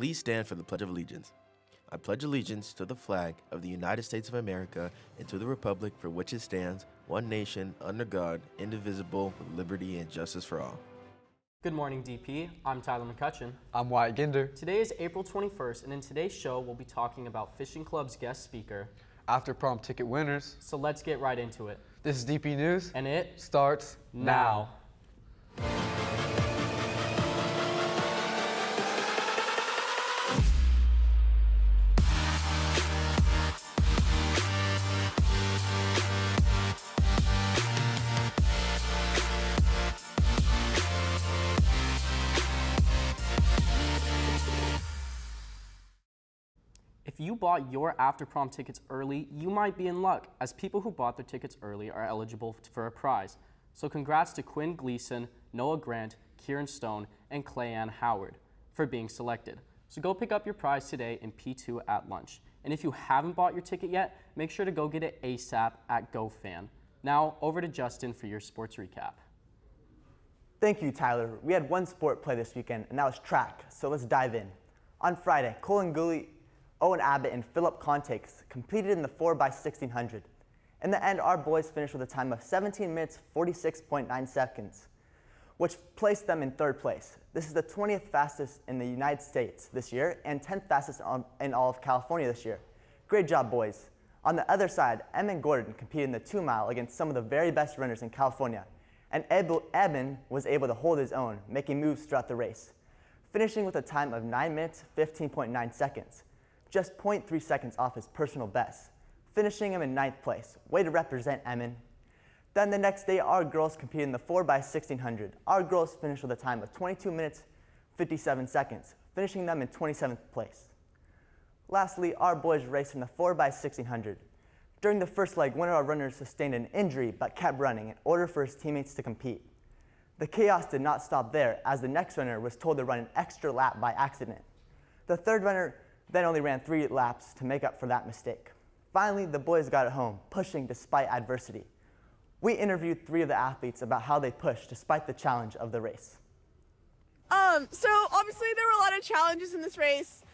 Please stand for the Pledge of Allegiance. I pledge allegiance to the flag of the United States of America and to the republic for which it stands, one nation, under God, indivisible, with liberty and justice for all. Good morning, DP. I'm Tyler McCutcheon. I'm Wyatt Ginder. Today is April 21st, and in today's show, we'll be talking about Fishing Club's guest speaker, After prom ticket winners. So let's get right into it. This is DP News. And it starts now. If you bought your after prom tickets early, you might be in luck, as people who bought their tickets early are eligible for a prize. So congrats to Quinn Gleason, Noah Grant, Kieran Stone, and Clayanne Howard for being selected. So go pick up your prize today in P2 at lunch. And if you haven't bought your ticket yet, make sure to go get it ASAP at GoFan. Now over to Justin for your sports recap. Thank you, Tyler. We had one sport play this weekend, and that was track, so let's dive in. On Friday, Colin Gooley, Owen Abbott, and Philip Contakes competed in the 4x1600. In the end, our boys finished with a time of 17 minutes, 46.9 seconds, which placed them in third place. This is the 20th fastest in the United States this year and 10th fastest in all of California this year. Great job, boys. On the other side, Emin Gordon competed in the 2-mile against some of the very best runners in California, and Emin was able to hold his own, making moves throughout the race, finishing with a time of 9 minutes, 15.9 seconds. Just 0.3 seconds off his personal best, finishing him in 9th place. Way to represent, Emin. Then the next day, our girls competed in the 4x1600. Our girls finished with a time of 22 minutes, 57 seconds, finishing them in 27th place. Lastly, our boys raced in the 4x1600. During the first leg, one of our runners sustained an injury but kept running in order for his teammates to compete. The chaos did not stop there, as the next runner was told to run an extra lap by accident. The third runner then only ran 3 laps to make up for that mistake. Finally, the boys got it home, pushing despite adversity. We interviewed 3 of the athletes about how they pushed despite the challenge of the race. So obviously there were a lot of challenges in this race.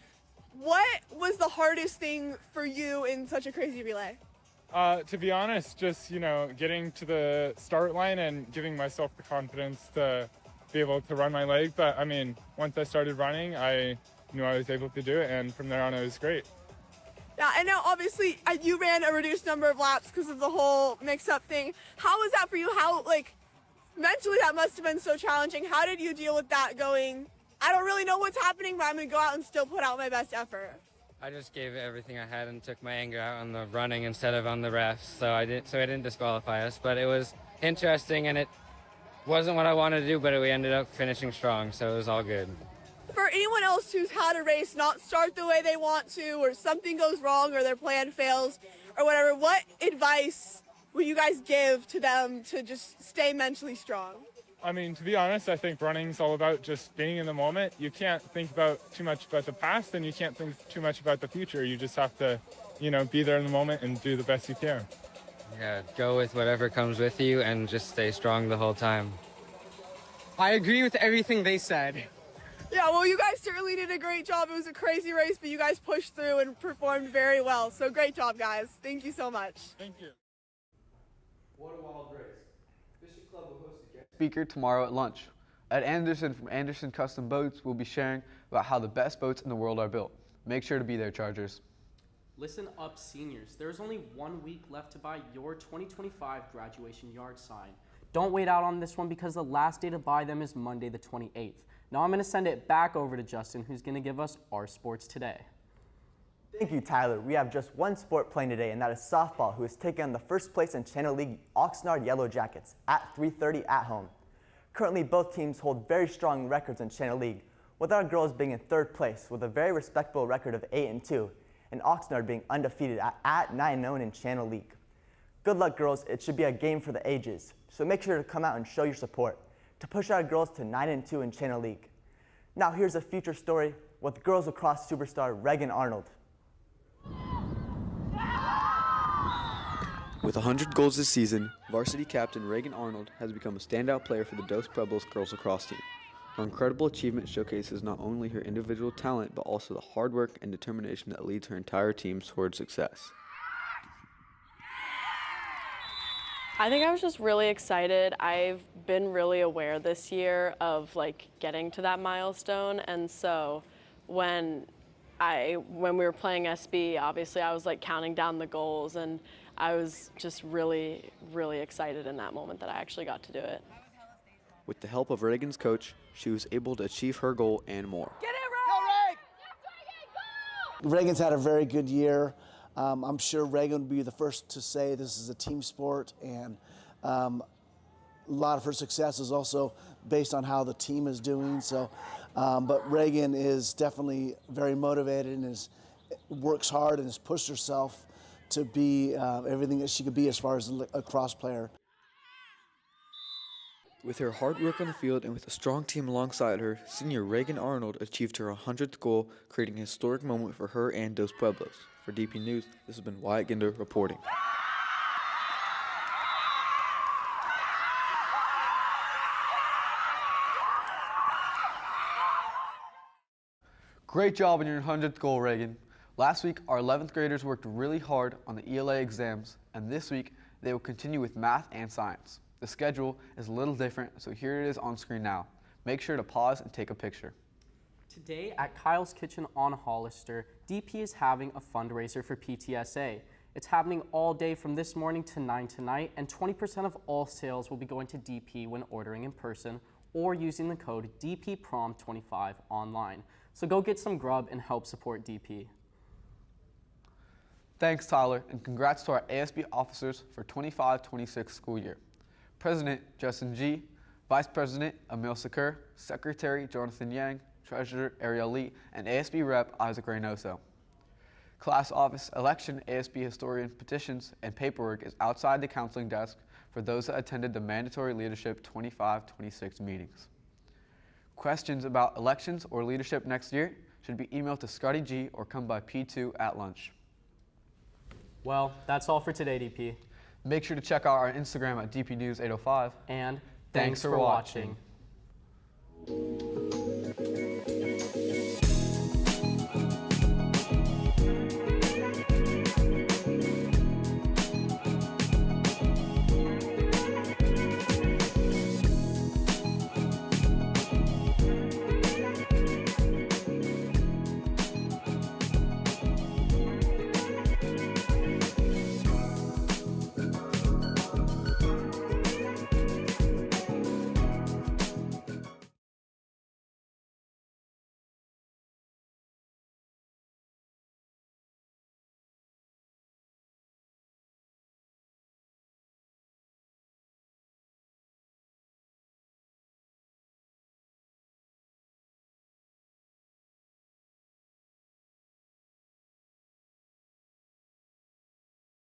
What was the hardest thing for you in such a crazy relay? To be honest, just, getting to the start line and giving myself the confidence to be able to run my leg. But once I started running, I knew I was able to do it, and from there on it was great. Yeah, and now obviously you ran a reduced number of laps because of the whole mix-up thing. How was that for you? How, mentally that must have been so challenging. How did you deal with that going, I don't really know what's happening, but I'm going to go out and still put out my best effort? I just gave it everything I had and took my anger out on the running instead of on the refs, so I didn't disqualify us. But it was interesting, and it wasn't what I wanted to do, but we ended up finishing strong, so it was all good. For anyone else who's had a race not start the way they want to, or something goes wrong, or their plan fails, or whatever, what advice would you guys give to them to just stay mentally strong? To be honest, I think running's all about just being in the moment. You can't think about too much about the past, and you can't think too much about the future. You just have to, be there in the moment and do the best you can. Yeah, go with whatever comes with you and just stay strong the whole time. I agree with everything they said. Yeah, well, you guys certainly did a great job. It was a crazy race, but you guys pushed through and performed very well. So great job, guys. Thank you so much. Thank you. What a wild race. Fishing Club will host a guest speaker tomorrow at lunch. Ed Anderson from Anderson Custom Boats will be sharing about how the best boats in the world are built. Make sure to be there, Chargers. Listen up, seniors. There's only 1 week left to buy your 2025 graduation yard sign. Don't wait out on this one because the last day to buy them is Monday the 28th. Now I'm going to send it back over to Justin, who's going to give us our sports today. Thank you, Tyler. We have just one sport playing today, and that is softball, who is taking on the first place in Channel League Oxnard Yellow Jackets at 3:30 at home. Currently, both teams hold very strong records in Channel League, with our girls being in third place with a very respectable record of 8-2, and Oxnard being undefeated at 9-0 in Channel League. Good luck, girls. It should be a game for the ages, so make sure to come out and show your support to push our girls to 9-2 in Channel League. Now here's a future story with girls lacrosse superstar Reagan Arnold. With 100 goals this season, varsity captain Reagan Arnold has become a standout player for the Dos Pueblos girls lacrosse team. Her incredible achievement showcases not only her individual talent, but also the hard work and determination that leads her entire team towards success. I think I was just really excited. I've been really aware this year of getting to that milestone, and so when we were playing SB, obviously I was counting down the goals, and I was just really, really excited in that moment that I actually got to do it. With the help of Reagan's coach, she was able to achieve her goal and more. Get it, Reagan! Reagan's had a very good year. I'm sure Reagan would be the first to say this is a team sport, and a lot of her success is also based on how the team is doing. So, but Reagan is definitely very motivated and works hard and has pushed herself to be everything that she could be as far as a cross player. With her hard work on the field and with a strong team alongside her, senior Reagan Arnold achieved her 100th goal, creating a historic moment for her and Dos Pueblos. For DP News, this has been Wyatt Ginder reporting. Great job on your 100th goal, Reagan. Last week, our 11th graders worked really hard on the ELA exams, and this week, they will continue with math and science. The schedule is a little different, so here it is on screen now. Make sure to pause and take a picture. Today at Kyle's Kitchen on Hollister, DP is having a fundraiser for PTSA. It's happening all day from this morning to 9 tonight, and 20% of all sales will be going to DP when ordering in person or using the code DPPROM25 online. So go get some grub and help support DP. Thanks, Tyler, and congrats to our ASB officers for 25-26 school year. President Justin G., Vice President Emil Sakur, Secretary Jonathan Yang, Treasurer Ariel Lee, and ASB Rep Isaac Reynoso. Class office election, ASB historian petitions, and paperwork is outside the counseling desk for those that attended the mandatory leadership 25-26 meetings. Questions about elections or leadership next year should be emailed to Scotty G or come by P2 at lunch. Well, that's all for today, DP. Make sure to check out our Instagram at DPNews 805. And thanks for watching.